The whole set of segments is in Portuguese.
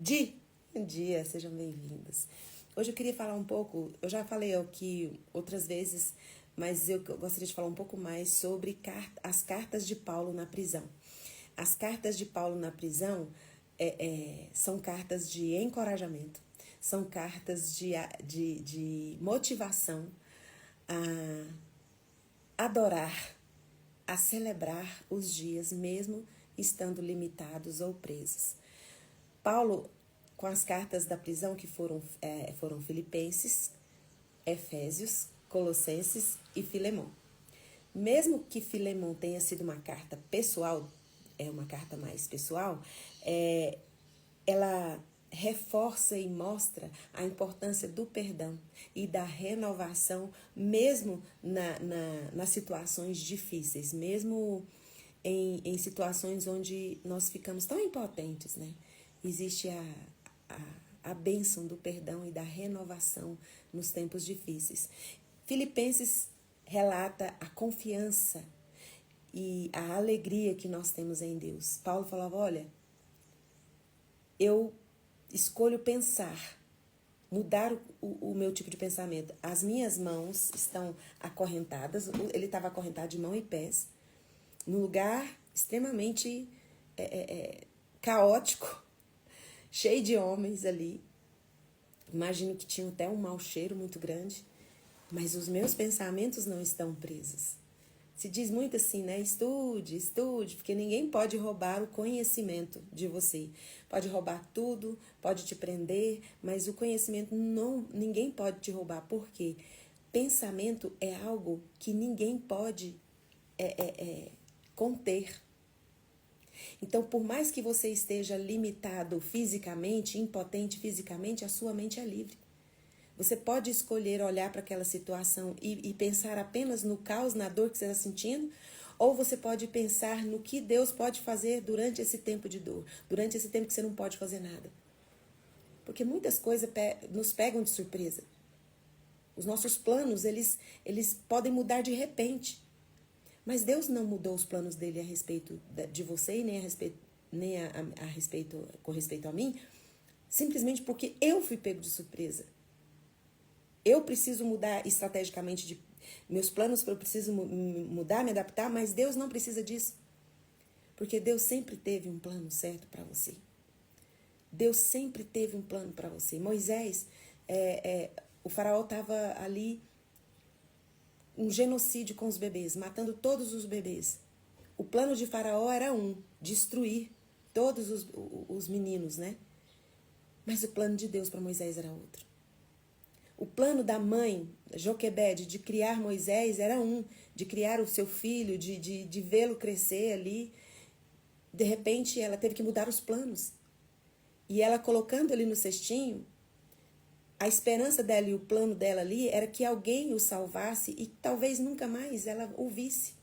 Bom dia, sejam bem-vindos. Hoje eu queria falar um pouco, eu já falei aqui outras vezes, mas eu gostaria de falar um pouco mais sobre as cartas de Paulo na prisão. As cartas de Paulo na prisão são cartas de encorajamento, são cartas de motivação a adorar, a celebrar os dias, mesmo estando limitados ou presos. Paulo, com as cartas da prisão que foram Filipenses, Efésios, Colossenses e Filemão. Mesmo que Filemão tenha sido uma carta pessoal, é uma carta mais pessoal, ela reforça e mostra a importância do perdão e da renovação, mesmo nas situações difíceis, mesmo em situações onde nós ficamos tão impotentes, né? Existe a bênção do perdão e da renovação nos tempos difíceis. Filipenses relata a confiança e a alegria que nós temos em Deus. Paulo falava, olha, eu escolho pensar, mudar o meu tipo de pensamento. As minhas mãos estão acorrentadas, ele estava acorrentado de mão e pés, num lugar extremamente caótico, cheio de homens ali. Imagino que tinha até um mau cheiro muito grande, mas os meus pensamentos não estão presos. Se diz muito assim, né? Estude, estude, porque ninguém pode roubar o conhecimento de você. Pode roubar tudo, pode te prender, mas o conhecimento ninguém pode te roubar. Por quê? Pensamento é algo que ninguém pode conter. Então, por mais que você esteja limitado fisicamente, impotente fisicamente, a sua mente é livre. Você pode escolher olhar para aquela situação e pensar apenas no caos, na dor que você está sentindo, ou você pode pensar no que Deus pode fazer durante esse tempo de dor, durante esse tempo que você não pode fazer nada. Porque muitas coisas nos pegam de surpresa. Os nossos planos, eles podem mudar de repente. Mas Deus não mudou os planos dele a respeito de você e nem a respeito, com respeito a mim, simplesmente porque eu fui pego de surpresa. Eu preciso mudar estrategicamente meus planos, eu preciso mudar, me adaptar, mas Deus não precisa disso. Porque Deus sempre teve um plano certo para você. Deus sempre teve um plano para você. Moisés, o faraó estava ali, um genocídio com os bebês, matando todos os bebês. O plano de faraó era destruir todos os meninos, né? Mas o plano de Deus para Moisés era outro. O plano da mãe, Joquebede, de criar Moisés era de criar o seu filho, de vê-lo crescer ali. De repente, ela teve que mudar os planos. E ela colocando ele no cestinho, a esperança dela e o plano dela ali era que alguém o salvasse e talvez nunca mais ela o visse.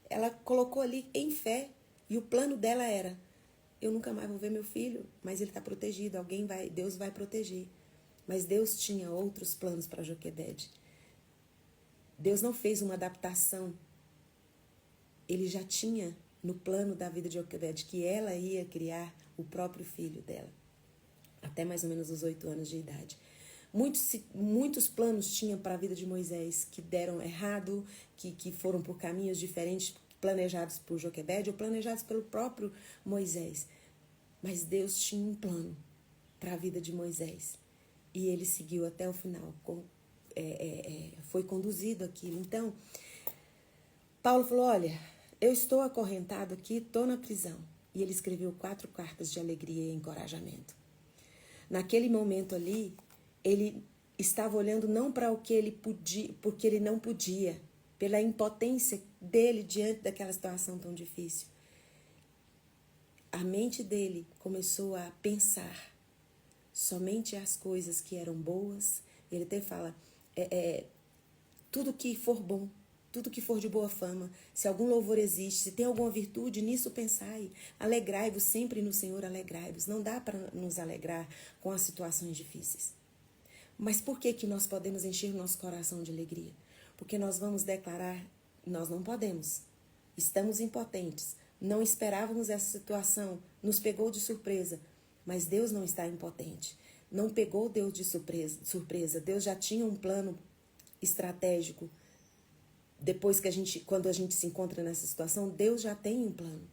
Ela colocou ali em fé e o plano dela era, eu nunca mais vou ver meu filho, mas ele está protegido, Deus vai proteger. Mas Deus tinha outros planos para Joquebede. Deus não fez uma adaptação. Ele já tinha no plano da vida de Joquebede que ela ia criar o próprio filho dela. Até mais ou menos os 8 anos de idade. Muitos planos tinham para a vida de Moisés que deram errado, que foram por caminhos diferentes, planejados por Joquebede ou planejados pelo próprio Moisés. Mas Deus tinha um plano para a vida de Moisés. E ele seguiu até o final, foi conduzido aquilo. Então, Paulo falou, olha, eu estou acorrentado aqui, estou na prisão. E ele escreveu 4 cartas de alegria e encorajamento. Naquele momento ali, ele estava olhando não para o que ele podia, porque ele não podia, pela impotência dele diante daquela situação tão difícil. A mente dele começou a pensar somente as coisas que eram boas. Ele até fala, tudo que for bom, tudo que for de boa fama, se algum louvor existe, se tem alguma virtude, nisso pensai. Alegrai-vos sempre no Senhor, alegrai-vos. Não dá para nos alegrar com as situações difíceis. Mas por que nós podemos encher o nosso coração de alegria? Porque nós vamos declarar, nós não podemos. Estamos impotentes. Não esperávamos essa situação, nos pegou de surpresa. Mas Deus não está impotente. Não pegou Deus de surpresa. Deus já tinha um plano estratégico. Depois que quando a gente se encontra nessa situação, Deus já tem um plano.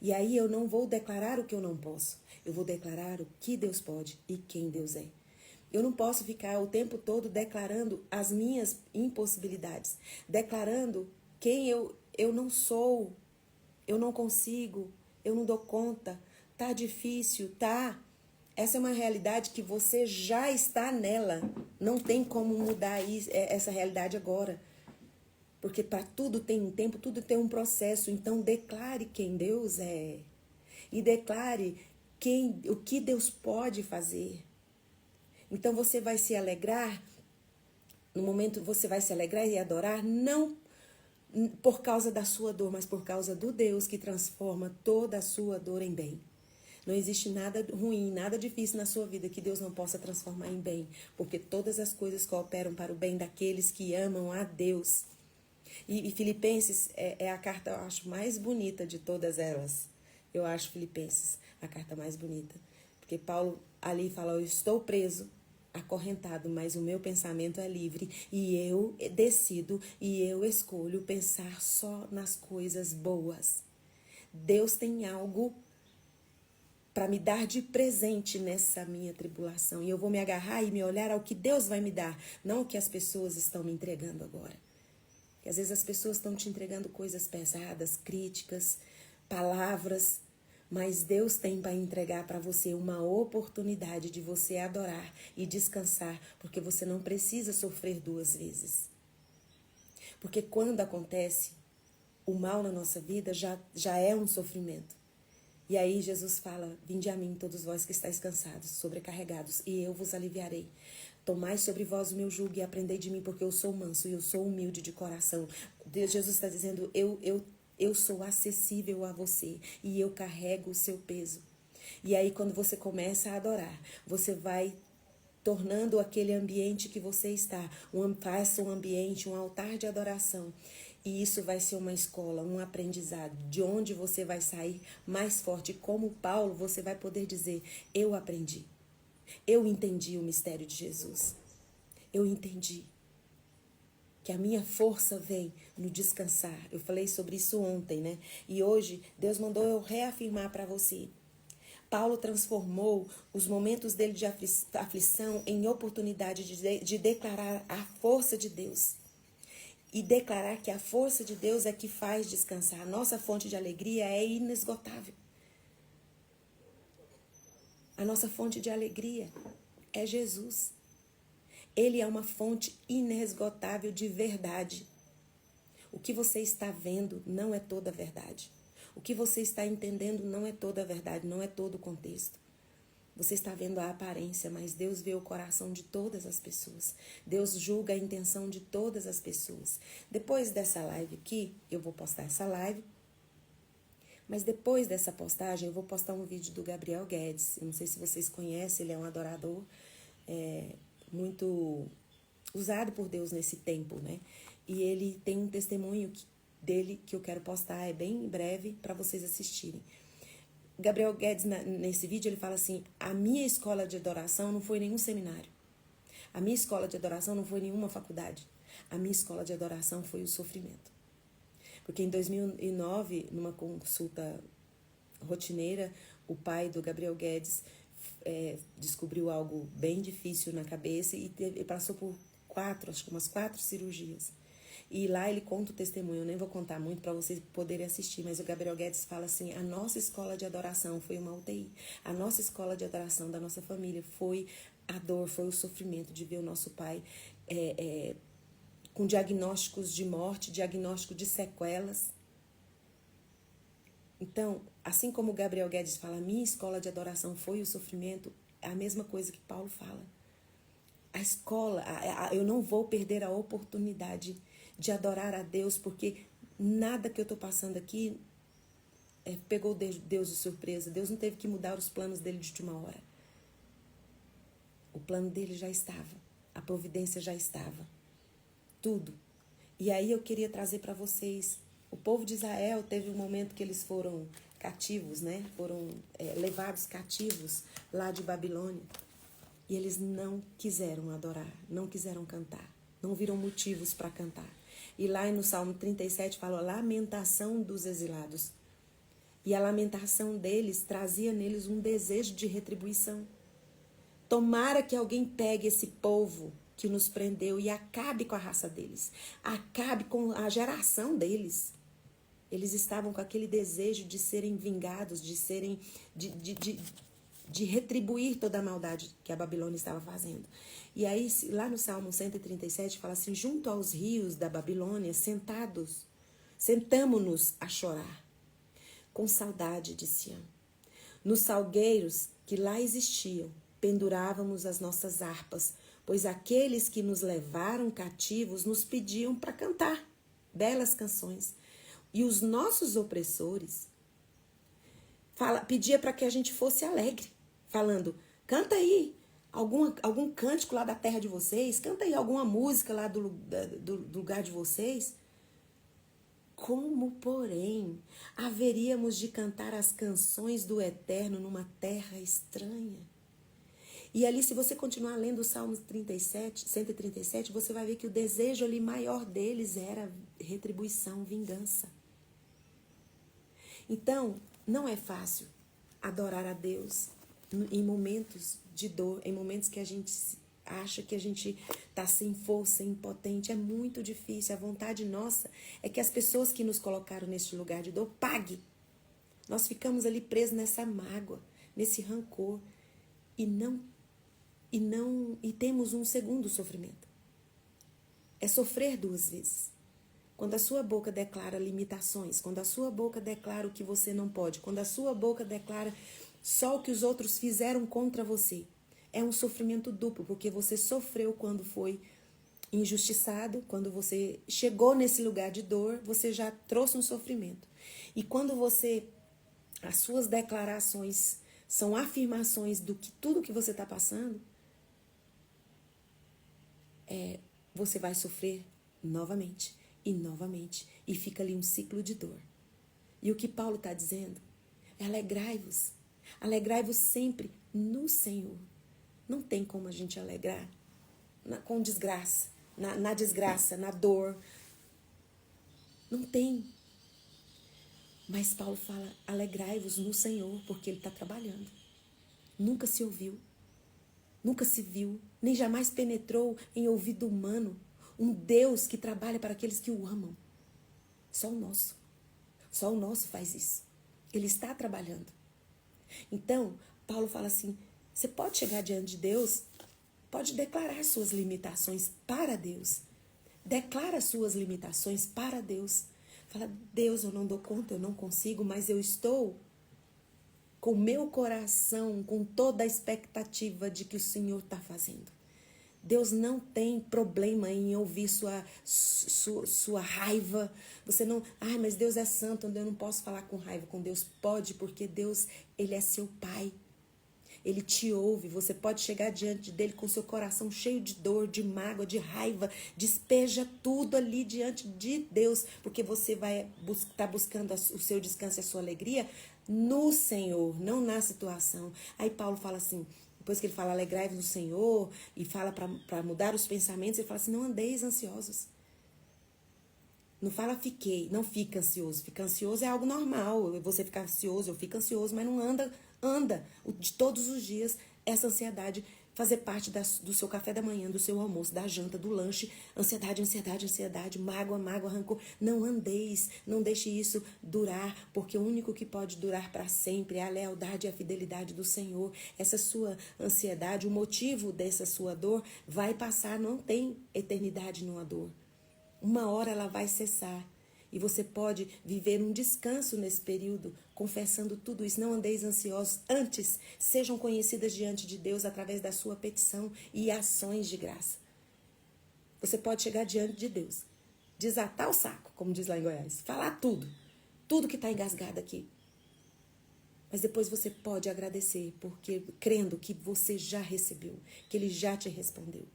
E aí eu não vou declarar o que eu não posso. Eu vou declarar o que Deus pode e quem Deus é. Eu não posso ficar o tempo todo declarando as minhas impossibilidades, declarando quem eu não sou, eu não consigo, eu não dou conta, tá difícil, tá. Essa é uma realidade que você já está nela. Não tem como mudar essa realidade agora. Porque para tudo tem um tempo, tudo tem um processo. Então declare quem Deus é. E declare o que Deus pode fazer. Então você vai se alegrar, no momento você vai se alegrar e adorar, não por causa da sua dor, mas por causa do Deus que transforma toda a sua dor em bem. Não existe nada ruim, nada difícil na sua vida que Deus não possa transformar em bem, porque todas as coisas cooperam para o bem daqueles que amam a Deus. E Filipenses é a carta, eu acho, mais bonita de todas elas. Eu acho Filipenses a carta mais bonita. Porque Paulo ali fala, eu estou preso, acorrentado, mas o meu pensamento é livre. E eu decido e eu escolho pensar só nas coisas boas. Deus tem algo para me dar de presente nessa minha tribulação. E eu vou me agarrar e me olhar ao que Deus vai me dar, não ao que as pessoas estão me entregando agora. Porque às vezes as pessoas estão te entregando coisas pesadas, críticas, palavras, mas Deus tem para entregar para você uma oportunidade de você adorar e descansar, porque você não precisa sofrer duas vezes. Porque quando acontece o mal na nossa vida, já é um sofrimento. E aí Jesus fala, vinde a mim todos vós que estáis cansados, sobrecarregados, e eu vos aliviarei. Tomai sobre vós o meu jugo e aprendei de mim, porque eu sou manso e eu sou humilde de coração. Jesus está dizendo, eu sou acessível a você e eu carrego o seu peso. E aí quando você começa a adorar, você vai tornando aquele ambiente que você está, faça um ambiente, um altar de adoração. E isso vai ser uma escola, um aprendizado, de onde você vai sair mais forte. Como Paulo, você vai poder dizer, eu aprendi. Eu entendi o mistério de Jesus. Eu entendi que a minha força vem no descansar. Eu falei sobre isso ontem, né? E hoje Deus mandou eu reafirmar para você. Paulo transformou os momentos dele de aflição em oportunidade de declarar a força de Deus. E declarar que a força de Deus é que faz descansar. A nossa fonte de alegria é inesgotável. A nossa fonte de alegria é Jesus. Ele é uma fonte inesgotável de verdade. O que você está vendo não é toda a verdade. O que você está entendendo não é toda a verdade, não é todo o contexto. Você está vendo a aparência, mas Deus vê o coração de todas as pessoas. Deus julga a intenção de todas as pessoas. Depois dessa live aqui, eu vou postar essa live. Mas depois dessa postagem, eu vou postar um vídeo do Gabriel Guedes. Eu não sei se vocês conhecem, ele é um adorador muito usado por Deus nesse tempo, né? E ele tem um testemunho dele que eu quero postar, é bem breve, para vocês assistirem. Gabriel Guedes, nesse vídeo, ele fala assim, a minha escola de adoração não foi nenhum seminário. A minha escola de adoração não foi nenhuma faculdade. A minha escola de adoração foi o sofrimento. Porque em 2009, numa consulta rotineira, o pai do Gabriel Guedes descobriu algo bem difícil na cabeça e passou por umas quatro cirurgias. E lá ele conta o testemunho, eu nem vou contar muito para vocês poderem assistir, mas o Gabriel Guedes fala assim, a nossa escola de adoração foi uma UTI, a nossa escola de adoração da nossa família foi a dor, foi o sofrimento de ver o nosso pai com diagnósticos de morte, diagnóstico de sequelas. Então, assim como o Gabriel Guedes fala, minha escola de adoração foi o sofrimento, é a mesma coisa que Paulo fala. A escola, eu não vou perder a oportunidade de adorar a Deus, porque nada que eu estou passando aqui pegou Deus de surpresa. Deus não teve que mudar os planos dele de última hora. O plano dele já estava, a providência já estava, tudo. E aí eu queria trazer para vocês, o povo de Israel teve um momento que eles foram cativos, né? Foram levados cativos lá de Babilônia. E eles não quiseram adorar, não quiseram cantar, não viram motivos para cantar. E lá no Salmo 37 fala a lamentação dos exilados. E a lamentação deles trazia neles um desejo de retribuição. Tomara que alguém pegue esse povo que nos prendeu e acabe com a raça deles, acabe com a geração deles. Eles estavam com aquele desejo de serem vingados, de retribuir toda a maldade que a Babilônia estava fazendo. E aí, lá no Salmo 137, fala assim, junto aos rios da Babilônia, sentamo-nos a chorar, com saudade de Sião. Nos salgueiros que lá existiam, pendurávamos as nossas harpas, pois aqueles que nos levaram cativos nos pediam para cantar belas canções. E os nossos opressores pedia para que a gente fosse alegre, falando, canta aí algum cântico lá da terra de vocês, canta aí alguma música lá do lugar de vocês. Como, porém, haveríamos de cantar as canções do Eterno numa terra estranha? E ali, se você continuar lendo o Salmo 137, você vai ver que o desejo ali maior deles era retribuição, vingança. Então, não é fácil adorar a Deus em momentos de dor, em momentos que a gente acha que a gente está sem força, impotente. É muito difícil. A vontade nossa é que as pessoas que nos colocaram neste lugar de dor paguem. Nós ficamos ali presos nessa mágoa, nesse rancor e temos um segundo sofrimento. É sofrer duas vezes. Quando a sua boca declara limitações, quando a sua boca declara o que você não pode, quando a sua boca declara só o que os outros fizeram contra você, é um sofrimento duplo, porque você sofreu quando foi injustiçado, quando você chegou nesse lugar de dor, você já trouxe um sofrimento. E quando as suas declarações são afirmações do que tudo que você está passando, você vai sofrer novamente e novamente, e fica ali um ciclo de dor. E o que Paulo está dizendo é alegrai-vos sempre no Senhor. Não tem como a gente alegrar com desgraça, na desgraça, na dor. Não tem. Mas Paulo fala, alegrai-vos no Senhor, porque Ele está trabalhando. Nunca se ouviu, nunca se viu, nem jamais penetrou em ouvido humano um Deus que trabalha para aqueles que o amam. Só o nosso faz isso. Ele está trabalhando. Então, Paulo fala assim, você pode chegar diante de Deus, pode declarar suas limitações para Deus. Declara suas limitações para Deus. Fala, Deus, eu não dou conta, eu não consigo, mas eu estou com o meu coração, com toda a expectativa de que o Senhor está fazendo. Deus não tem problema em ouvir sua raiva. Você não, mas Deus é santo, eu não posso falar com raiva com Deus. Pode, porque Deus, Ele é seu Pai. Ele te ouve, você pode chegar diante dele com seu coração cheio de dor, de mágoa, de raiva. Despeja tudo ali diante de Deus, porque você vai estar buscando o seu descanso e a sua alegria no Senhor, não na situação. Aí Paulo fala assim, depois que ele fala alegrai-vos no Senhor e fala para mudar os pensamentos, ele fala assim, não andeis ansiosos. Não fala fiquei, não fica ansioso. Ficar ansioso é algo normal. Você ficar ansioso, eu fico ansioso, mas não anda de todos os dias essa ansiedade fazer parte do seu café da manhã, do seu almoço, da janta, do lanche. Ansiedade, mágoa, rancor. Não andeis, não deixe isso durar, porque o único que pode durar para sempre é a lealdade e a fidelidade do Senhor. Essa sua ansiedade, o motivo dessa sua dor vai passar, não tem eternidade numa dor. Uma hora ela vai cessar. E você pode viver um descanso nesse período, confessando tudo isso. Não andeis ansiosos. Antes, sejam conhecidas diante de Deus através da sua petição e ações de graça. Você pode chegar diante de Deus, desatar o saco, como diz lá em Goiás. Falar tudo que está engasgado aqui. Mas depois você pode agradecer, porque crendo que você já recebeu, que Ele já te respondeu.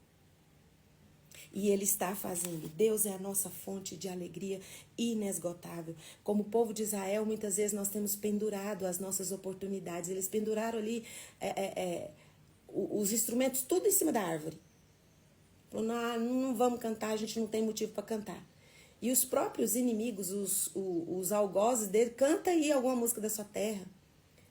E Ele está fazendo. Deus é a nossa fonte de alegria inesgotável. Como o povo de Israel, muitas vezes nós temos pendurado as nossas oportunidades. Eles penduraram ali os instrumentos tudo em cima da árvore. Falaram, não vamos cantar, a gente não tem motivo para cantar. E os próprios inimigos, os algozes dele, canta aí alguma música da sua terra.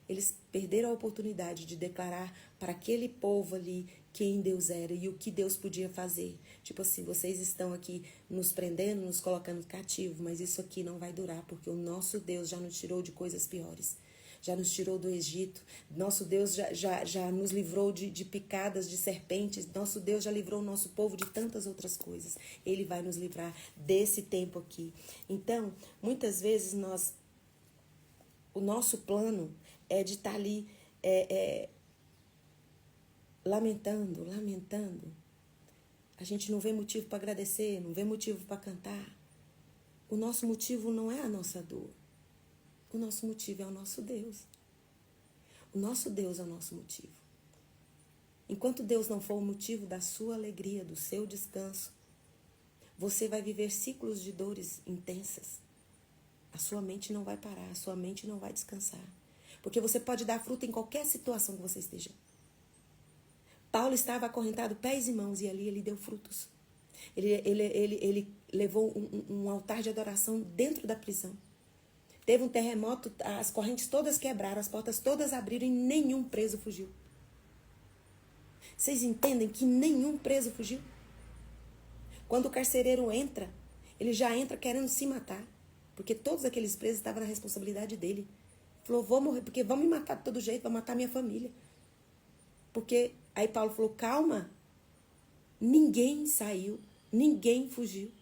Eles perderam a oportunidade de declarar para aquele povo ali quem Deus era e o que Deus podia fazer. Tipo assim, vocês estão aqui nos prendendo, nos colocando cativo, mas isso aqui não vai durar, porque o nosso Deus já nos tirou de coisas piores. Já nos tirou do Egito. Nosso Deus já nos livrou de picadas de serpentes. Nosso Deus já livrou o nosso povo de tantas outras coisas. Ele vai nos livrar desse tempo aqui. Então, muitas vezes o nosso plano é de estar ali lamentando. A gente não vê motivo para agradecer, não vê motivo para cantar. O nosso motivo não é a nossa dor. O nosso motivo é o nosso Deus. O nosso Deus é o nosso motivo. Enquanto Deus não for o motivo da sua alegria, do seu descanso, você vai viver ciclos de dores intensas. A sua mente não vai parar, a sua mente não vai descansar. Porque você pode dar fruto em qualquer situação que você esteja. Paulo estava acorrentado pés e mãos e ali ele deu frutos. Ele levou um altar de adoração dentro da prisão. Teve um terremoto, as correntes todas quebraram, as portas todas abriram e nenhum preso fugiu. Vocês entendem que nenhum preso fugiu? Quando o carcereiro entra, ele já entra querendo se matar. Porque todos aqueles presos estavam na responsabilidade dele. Falou, vou morrer, porque vão me matar de todo jeito, vão matar minha família. Porque aí Paulo falou, calma, ninguém saiu, ninguém fugiu.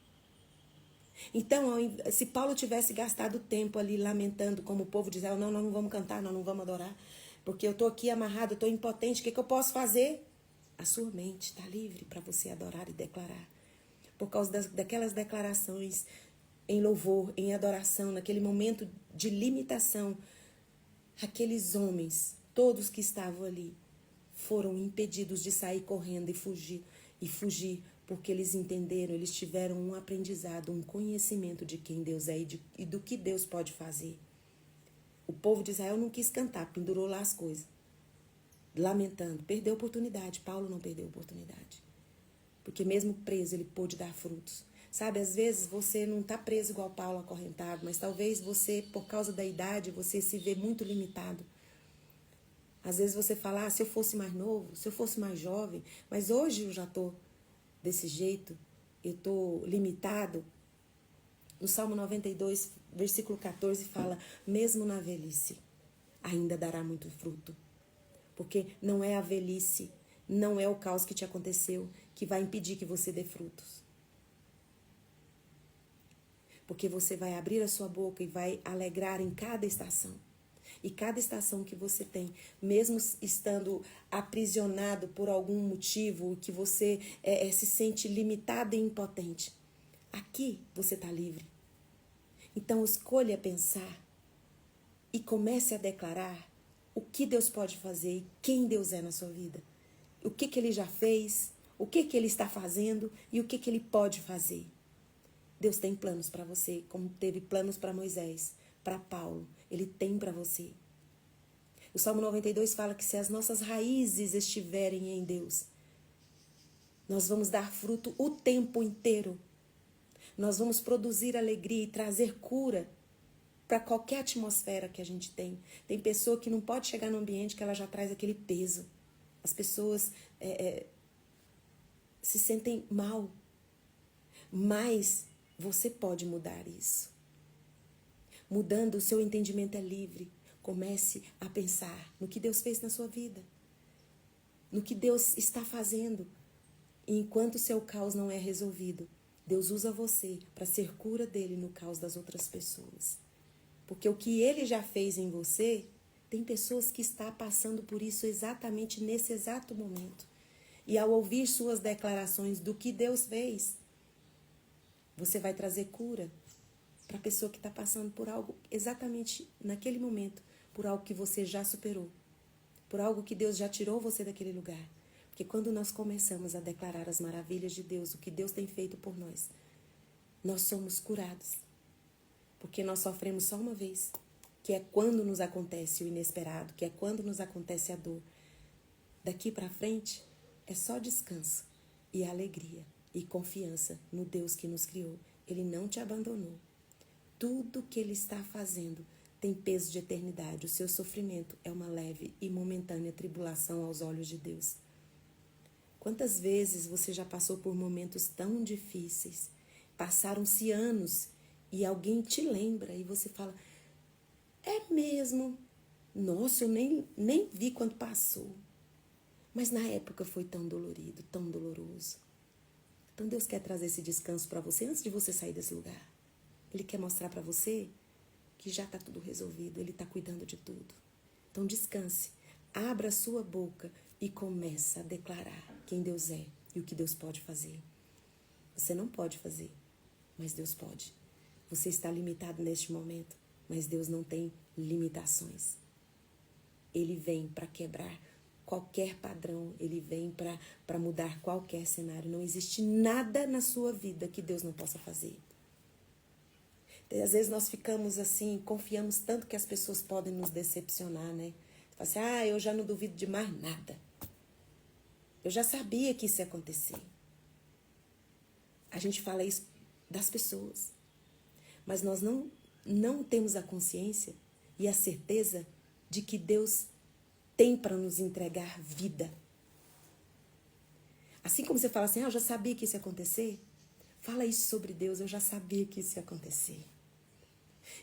Então, se Paulo tivesse gastado tempo ali lamentando como o povo de Israel, não, nós não vamos cantar, nós não vamos adorar, porque eu estou aqui amarrado, eu estou impotente, o que eu posso fazer? A sua mente está livre para você adorar e declarar. Por causa daquelas declarações em louvor, em adoração, naquele momento de limitação, aqueles homens, todos que estavam ali, foram impedidos de sair correndo e fugir, porque eles entenderam, eles tiveram um aprendizado, um conhecimento de quem Deus é e do que Deus pode fazer. O povo de Israel não quis cantar, pendurou lá as coisas, lamentando, perdeu a oportunidade. Paulo não perdeu a oportunidade, porque mesmo preso ele pôde dar frutos. Sabe, às vezes você não está preso igual Paulo acorrentado, mas talvez você, por causa da idade, você se vê muito limitado. Às vezes você fala, se eu fosse mais novo, se eu fosse mais jovem, mas hoje eu já estou desse jeito, eu estou limitado. No Salmo 92, versículo 14, fala, mesmo na velhice, ainda dará muito fruto. Porque não é a velhice, não é o caos que te aconteceu que vai impedir que você dê frutos. Porque você vai abrir a sua boca e vai alegrar em cada estação. E cada estação que você tem, mesmo estando aprisionado por algum motivo, que você se sente limitado e impotente, aqui você está livre. Então escolha pensar e comece a declarar o que Deus pode fazer e quem Deus é na sua vida. O que Ele já fez, o que Ele está fazendo e o que Ele pode fazer. Deus tem planos para você, como teve planos para Moisés, para Paulo. Ele tem para você. O Salmo 92 fala que se as nossas raízes estiverem em Deus, nós vamos dar fruto o tempo inteiro. Nós vamos produzir alegria e trazer cura para qualquer atmosfera que a gente tem. Tem pessoa que não pode chegar no ambiente que ela já traz aquele peso. As pessoas se sentem mal. Mas você pode mudar isso. Mudando, o seu entendimento é livre. Comece a pensar no que Deus fez na sua vida. No que Deus está fazendo. E enquanto o seu caos não é resolvido, Deus usa você para ser cura dele no caos das outras pessoas. Porque o que ele já fez em você, tem pessoas que estão passando por isso exatamente nesse exato momento. E ao ouvir suas declarações do que Deus fez, você vai trazer cura para a pessoa que está passando por algo exatamente naquele momento, por algo que você já superou, por algo que Deus já tirou você daquele lugar. Porque quando nós começamos a declarar as maravilhas de Deus, o que Deus tem feito por nós, nós somos curados. Porque nós sofremos só uma vez, que é quando nos acontece o inesperado, que é quando nos acontece a dor. Daqui para frente é só descanso e alegria e confiança no Deus que nos criou. Ele não te abandonou. Tudo que Ele está fazendo tem peso de eternidade. O seu sofrimento é uma leve e momentânea tribulação aos olhos de Deus. Quantas vezes você já passou por momentos tão difíceis? Passaram-se anos e alguém te lembra e você fala, é mesmo? Nossa, eu nem vi quando passou. Mas na época foi tão dolorido, tão doloroso. Então Deus quer trazer esse descanso para você antes de você sair desse lugar. Ele quer mostrar para você que já está tudo resolvido, Ele está cuidando de tudo. Então descanse, abra a sua boca e começa a declarar quem Deus é e o que Deus pode fazer. Você não pode fazer, mas Deus pode. Você está limitado neste momento, mas Deus não tem limitações. Ele vem para quebrar qualquer padrão, Ele vem para mudar qualquer cenário. Não existe nada na sua vida que Deus não possa fazer. Às vezes nós ficamos assim, confiamos tanto que as pessoas podem nos decepcionar, né? Fala assim, eu já não duvido de mais nada. Eu já sabia que isso ia acontecer. A gente fala isso das pessoas. Mas nós não temos a consciência e a certeza de que Deus tem para nos entregar vida. Assim como você fala assim, eu já sabia que isso ia acontecer. Fala isso sobre Deus, eu já sabia que isso ia acontecer.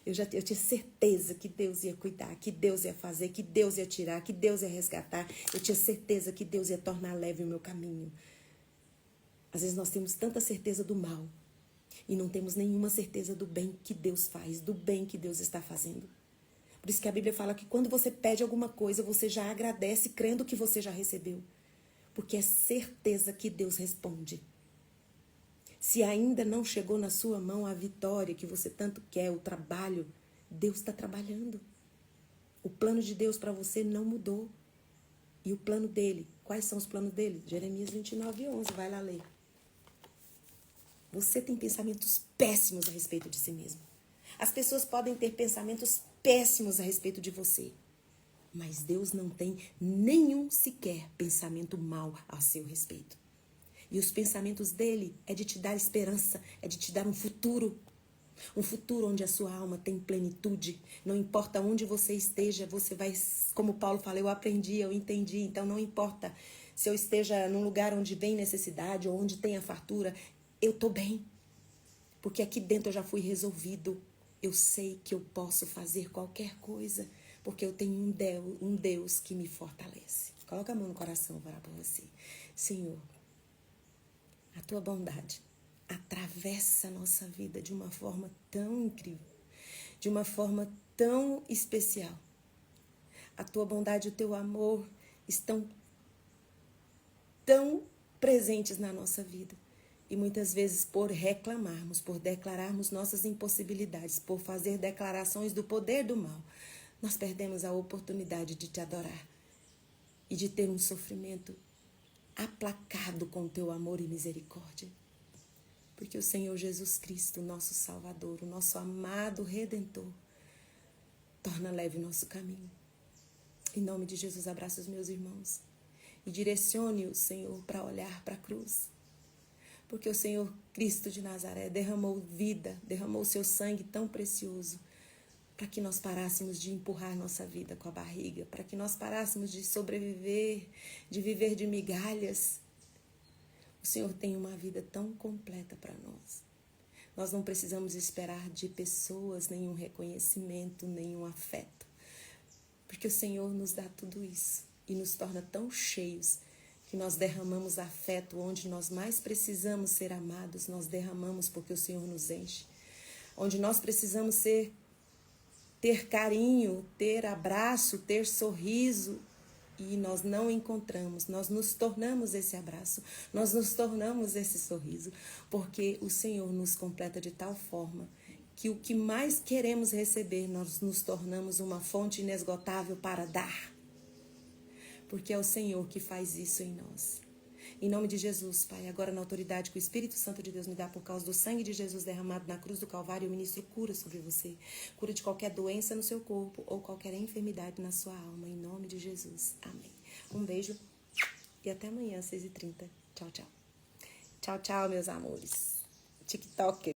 Eu tinha certeza que Deus ia cuidar, que Deus ia fazer, que Deus ia tirar, que Deus ia resgatar. Eu tinha certeza que Deus ia tornar leve o meu caminho. Às vezes nós temos tanta certeza do mal e não temos nenhuma certeza do bem que Deus faz, do bem que Deus está fazendo. Por isso que a Bíblia fala que quando você pede alguma coisa, você já agradece crendo que você já recebeu. Porque é certeza que Deus responde. Se ainda não chegou na sua mão a vitória que você tanto quer, o trabalho, Deus está trabalhando. O plano de Deus para você não mudou. E o plano dele, quais são os planos dele? Jeremias 29:11, vai lá ler. Você tem pensamentos péssimos a respeito de si mesmo. As pessoas podem ter pensamentos péssimos a respeito de você. Mas Deus não tem nenhum sequer pensamento mau a seu respeito. E os pensamentos dele é de te dar esperança, é de te dar um futuro. Um futuro onde a sua alma tem plenitude. Não importa onde você esteja, você vai, como Paulo fala, eu aprendi, eu entendi. Então não importa se eu esteja num lugar onde vem necessidade ou onde tem a fartura, eu estou bem. Porque aqui dentro eu já fui resolvido. Eu sei que eu posso fazer qualquer coisa, porque eu tenho um Deus que me fortalece. Coloca a mão no coração para você. Senhor, a tua bondade atravessa a nossa vida de uma forma tão incrível, de uma forma tão especial. A tua bondade e o teu amor estão tão presentes na nossa vida. E muitas vezes por reclamarmos, por declararmos nossas impossibilidades, por fazer declarações do poder do mal, nós perdemos a oportunidade de te adorar e de ter um sofrimento aplacado com o teu amor e misericórdia. Porque o Senhor Jesus Cristo, nosso Salvador, o nosso amado Redentor, torna leve o nosso caminho. Em nome de Jesus, abraça os meus irmãos e direcione o Senhor para olhar para a cruz. Porque o Senhor Cristo de Nazaré derramou vida, derramou o seu sangue tão precioso para que nós parássemos de empurrar nossa vida com a barriga, para que nós parássemos de sobreviver, de viver de migalhas. O Senhor tem uma vida tão completa para nós. Nós não precisamos esperar de pessoas nenhum reconhecimento, nenhum afeto, porque o Senhor nos dá tudo isso e nos torna tão cheios que nós derramamos afeto onde nós mais precisamos ser amados, nós derramamos porque o Senhor nos enche. Onde nós precisamos ter carinho, ter abraço, ter sorriso, e nós não encontramos, nós nos tornamos esse abraço, nós nos tornamos esse sorriso, porque o Senhor nos completa de tal forma que o que mais queremos receber, nós nos tornamos uma fonte inesgotável para dar. Porque é o Senhor que faz isso em nós. Em nome de Jesus, Pai, agora na autoridade que o Espírito Santo de Deus me dá por causa do sangue de Jesus derramado na cruz do Calvário, eu ministro cura sobre você. Cura de qualquer doença no seu corpo ou qualquer enfermidade na sua alma. Em nome de Jesus. Amém. Um beijo e até amanhã, 6h30. Tchau, tchau. Tchau, tchau, meus amores. TikTok.